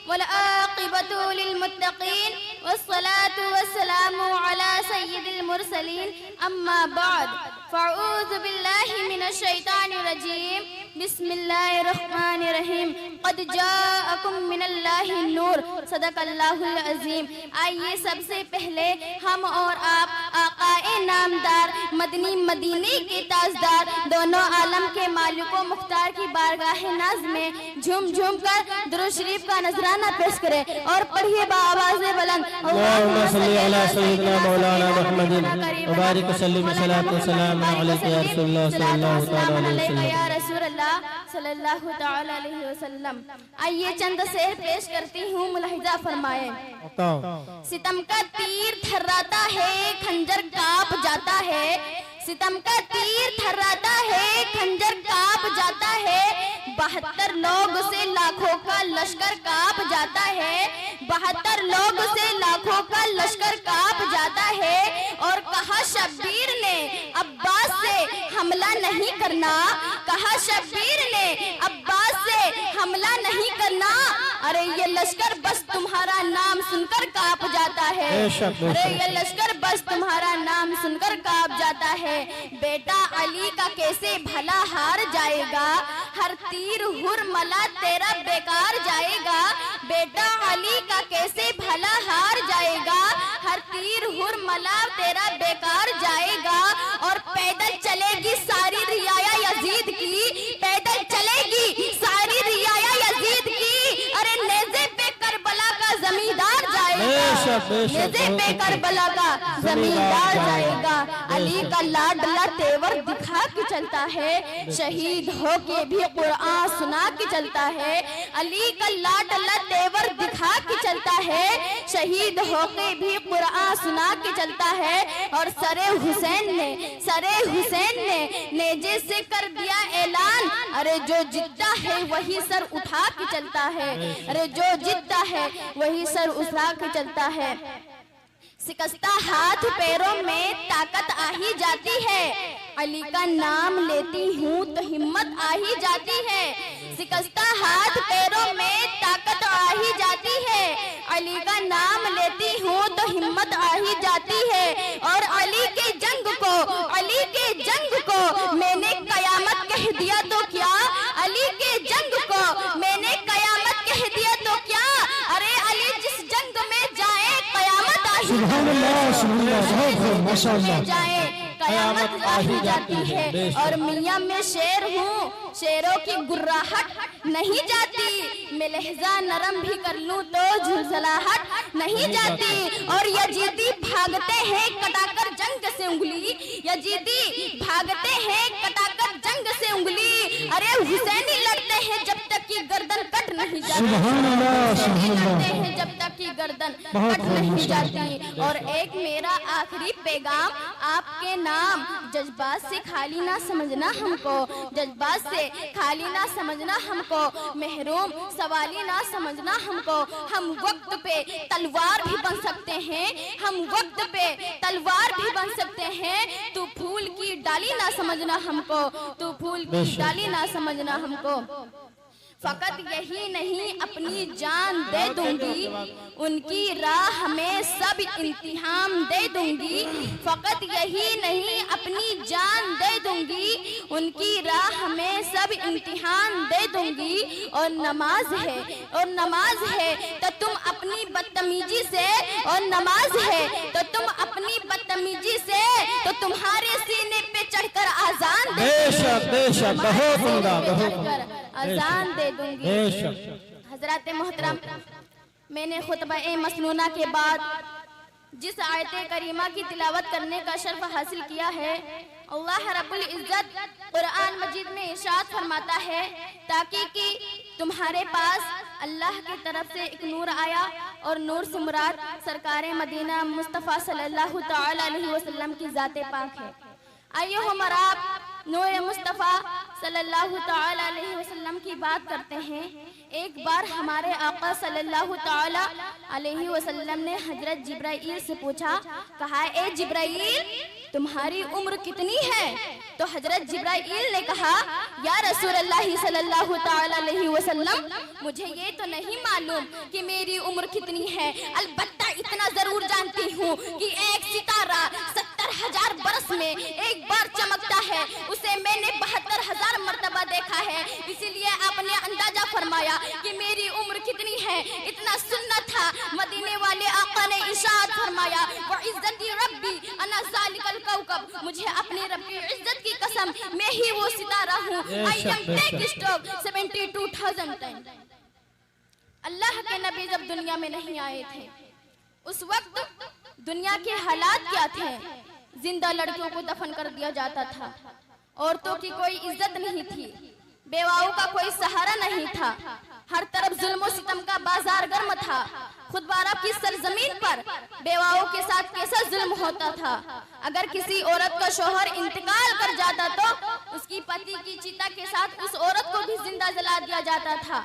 वल आक़िबतु लिल मुत्तक़ीन वस्सलातु वस्सलामु अला सय्यिदिल मुरसलीन अम्मा बाद फ़अऊज़ु बिल्लाहि मिनश शैतानिर रजीम बिस्मिल्लाहिर्रहमानिर्रहीम क़द जाअकुम मिनल्लाहि नूर सदक़ल्लाहुल अज़ीम। आइए सबसे पहले हम और आप आक़ाए नामदार मदनी मदीने के ताजदार दोनों आलम के मालिको मुख्तार की बारगाह नाज़ में झूम झूम कर दुरूद शरीफ का नजराना पेश करें और पढ़िए बाआवाज़े बुलंद अल्लाहुम्मा सल्ली अला सय्यिदिना मौलाना मुहम्मदिन व बारिक वसल्लिम सलातो सलाम अलैका या रसूलल्लाह सल्लल्लाहु तआला अलैहि वसल्लम। आइए चंद शेर पेश करती हूँ, मुलाहिजा फरमाए। सितम का तीर थर्राता है, खंजर कांप जाता है। सितम का तीर थर्राता है, खंजर कांप जाता है। 72 लोग से लाखों का लश्कर कांप जाता है। 72 लोग से लाखों का लश्कर कांप जाता है। और कहा शब्बीर ने अब्बास से हमला नहीं करना, कहा शब्बीर ने अब्बास से हमला नहीं करना। अरे ये लश्कर बस तुम्हारा नाम सुनकर कांप जाता है। अरे ये लश्कर बस तुम्हारा नाम सुनकर कांप जाता है। बेटा अली का कैसे भला हार जाएगा, हर तीर हुरमला तेरा बेकार जाएगा। बेटा अली का कैसे भला हार जाएगा, हर तीर हुरमला तेरा बेकार जाएगा। और पैदल चलेगी सारी रियाया यजीद की, पैदल चलेगी सारी रियाया यजीद की। अरे नेज़े पे करबला का जमींदार जाएगा, नेज़े पे करबला का जमींदार जाएगा। अली का लाडला तेवर दिखा के चलता है, शहीद हो के भी कुरान सुना के चलता है। अली का लाडला तेवर दिखा के चलता है, शहीद हो के भी कुरान सुना के चलता है। और सरे हुसैन ने नेजे से कर दिया ऐलान। अरे जो जीतता है वही सर उठा के चलता है, अरे जो जीतता है वही सर उठा के चलता है। शिकस्ता हाथ पैरों में ताकत आ ही जाती है, अली का नाम लेती हूँ तो हिम्मत आ ही जाती है। शिकस्ता हाथ पैरों में ताकत आ ही जाती है, अली का नाम लेती हूँ तो हिम्मत आ ही जाती है। और अली के जंग को मैंने कयामत कह दिया तो क्या, अली के जंग को मैंने कयामत कह दिया तो क्या। अरे अली जिस जंग में जाए कयामत आ ही जाए, कयामत आ ही जाती है। और मियाँ में शेर हूँ, शेरों की गुर्राहट नहीं जाती। मैं लहजा नरम भी कर लूँ तो झुलझलाहट नहीं जाती। और यजीदी भागते हैं कटाकर जंग से उंगली, यजीदी भागते हैं कटाकर जंग से उंगली। अरे हुसैनी लड़ते हैं जब तक की गर्दन कट नहीं जाती, लड़ते हैं जब तक की गर्दन कट नहीं जाती। और एक मेरा आखिरी पैगाम आपके नाम, जज्बात से खाली ना समझना हमको, जज्बात से खाली ना समझना हमको, महरूम सवाली ना समझना हमको। हम वक्त पे तलवार भी बन सकते हैं, हम वक्त पे तलवार भी बन सकते हैं। तू फूल की डाली ना समझना हमको, तू फूल की डाली ना समझना हमको। फकत यही नहीं अपनी जान दे दूंगी, उनकी राह में सब इंतहाम दे दूंगी। फकत यही नहीं अपनी जान दे दूंगी, उनकी राह में सब इम्तिहान दे दूंगी। और नमाज है तो तुम अपनी बदतमीजी से, और नमाज है तो तुम अपनी बदतमीजी से, तो तुम्हारे सीने पे चढ़कर आजान दे, बेशक बहुत अजान दे दूंगी। हजरत मोहतरम, मैंने खुतबा-ए मसनूना के बाद जिस आयत करीमा की तिलावत करने का शर्फ हासिल किया है, अल्लाह रब्बुल इज्जत कुरान मजीद में इरशाद फरमाता है, ताकि कि तुम्हारे पास अल्लाह की तरफ से एक नूर आया, और नूर से मुराद सरकार मदीना मुस्तफ़ा सल्लल्लाहु तआला अलैहि वसल्लम की ज़ाते पाक है। आइए हम आप नूर मुस्तफ़ा सल्लल्लाहु तआला अलैहि वसल्लम की बात करते हैं। एक बार हमारे आका सल्लल्लाहु तआला अलैहि वसल्लम ने हजरत जिब्राईल से पूछा, कहा ए जिब्राईल तुम्हारी उम्र कितनी है? तो हजरत जिब्राइल ने कहा, या रसूल अल्लाह सल्लल्लाहु तआला अलैहि वसल्लम, मुझे ये तो नहीं मालूम कि मेरी उम्र कितनी है, अलबत्ता इतना जरूर जानती हूँ कि एक सितारा 70,000 बरस में एक बार चमकता है, उसे मैंने 72,000 मर्तबा देखा है। इसीलिए आपने अंदाजा फरमाया कि मेरी उम्र कितनी है। इतना सुनना था, मदीने वाले आका ने इरशाद फरमाया, व इज्जती रब्बी अना ज़ालिकल कौकब, मुझे अपने रब की इज्जत की कसम, मैं ही वो सितारा हूँ। I am take stock 72,000 time. अल्लाह के नबी जब दुनिया में नहीं आए थे, उस वक्त दुनिया के हालात क्या थे? जिंदा लड़कियों को दफन कर दिया जाता था, औरतों की कोई इज्जत नहीं थी, बेवाओं का कोई सहारा नहीं था, हर तरफ जुल्म सितम का बाजार गर्म था। खुद बारब की सरजमीन पर बेवाओं के साथ कैसा जुल्म होता था। अगर किसी औरत का शोहर इंतकाल कर जाता तो उसकी पति की चिता के साथ उस औरत को भी जिंदा जला दिया जाता था।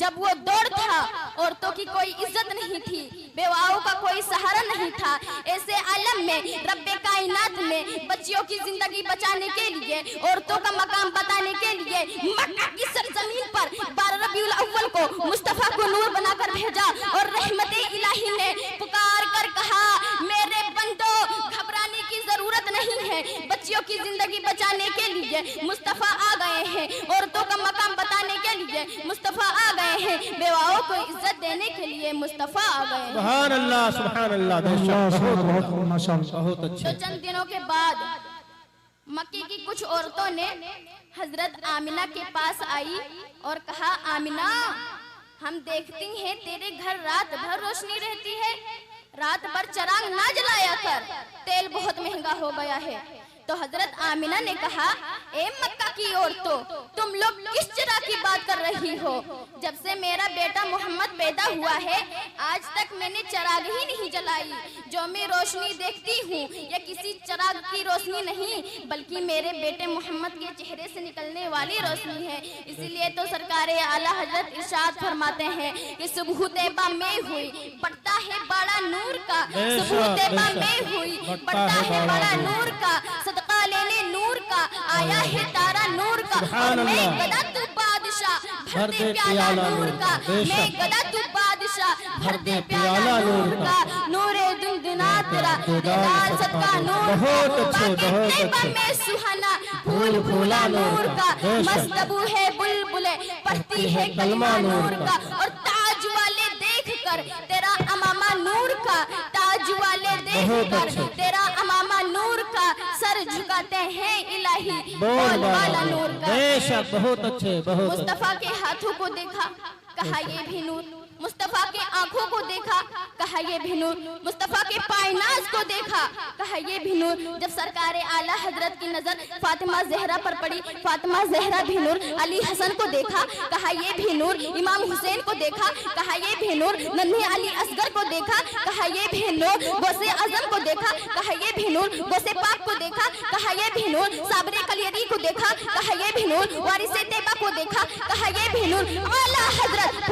जब वो दौड़ था, औरतों की कोई इज्जत नहीं थी, बेवाओं का कोई सहारा नहीं था। ऐसे आलम में रब्बे कायनात ने बच्चियों की जिंदगी बचाने के लिए, औरतों का मकाम बताने के लिए मक्का की सरजमीन पर 12 रबीउल अव्वल को मुस्तफा को नूर बनाकर भेजा और रहमते इलाही ने पुकार कर कहा, मेरे बंदो घबराने की जरूरत नहीं है, बच्चियों की जिंदगी बचाने के लिए मुस्तफा आ गए हैं, औरतों का मकाम बताने के लिए मुस्तफा आ गए हैं, बेवाओं को इज्जत देने के लिए मुस्तफा आ गए हैं। सुभान अल्लाह, सुभान अल्लाह, बहुत अच्छे। तो चंद दिनों के बाद मक्के की कुछ औरतों ने हजरत आमिना के पास आई और कहा, आमिना, हम देखती हैं तेरे घर रात भर रोशनी रहती है, रात भर चिराग ना जलाया कर, तेल बहुत महंगा हो गया है। तो हजरत आमिना ने कहा, ए मक्का की औरतों, तुम लोग किस चिराग की बात कर रही हो? जब से मेरा बेटा मोहम्मद पैदा हुआ है, आज तक मैंने चिराग ही नहीं जलाई। जो मैं रोशनी देखती हूँ, ये किसी चिराग की रोशनी नहीं, बल्कि मेरे बेटे मोहम्मद के चेहरे से निकलने वाली रोशनी है। इसीलिए तो सरकारे आला हजरत इरशाद फरमाते हैं कि सुबह तैबा में हुई, बढ़ता है बड़ा नूर का, सुबह तैबा में हुई, बढ़ता है बड़ा नूर का, सदका लेने नूर का, आया है तारा नूर का, और मैं गदा तू बादशाह, भर दे प्याला नूर का, मैं गदा तू बादशाह, भर दे प्याला नूर का, नूरे दुनिया तेरा, लाल सदका नूर का, में सुहाना फूल फूला नूर का, मस्तबू है बुलबुले, पढ़ती है कलमा नूर का, और ताज वाले देख कर तेरा अमामा नूर का, ताज वाले देख कर तेरा अमामा नूर का, सर झुकाते हैं इलाही बोल वाला नूर का। बेशक, बहुत अच्छे, बहुत। मुस्तफा के हाथों को देखा, कहा ये भी नूर, मुस्तफा के आंखों को देखा, कहा ये भी नूर, मुस्तफा के पायनाज को देखा, कहा ये भी नूर। जब सरकार आला हजरत की नजर फातिमा जहरा पर पड़ी, फातिमा जहरा भी नूर, अली हसन को देखा, कहा ये भी नूर, इमाम हुसैन को देखा, कहा ये भी नूर, नन्हे अली असगर को देखा, कहा ये भी नूर, गौसे आजम को देखा, कहा ये भी नूर, गौसे पाक को देखा, कहा ये भी नूर, साबरे कलियरी को देखा, कहा ये भी नूर, वारिसे तैयबा को देखा, कहा ये भी नूर, आला हजरत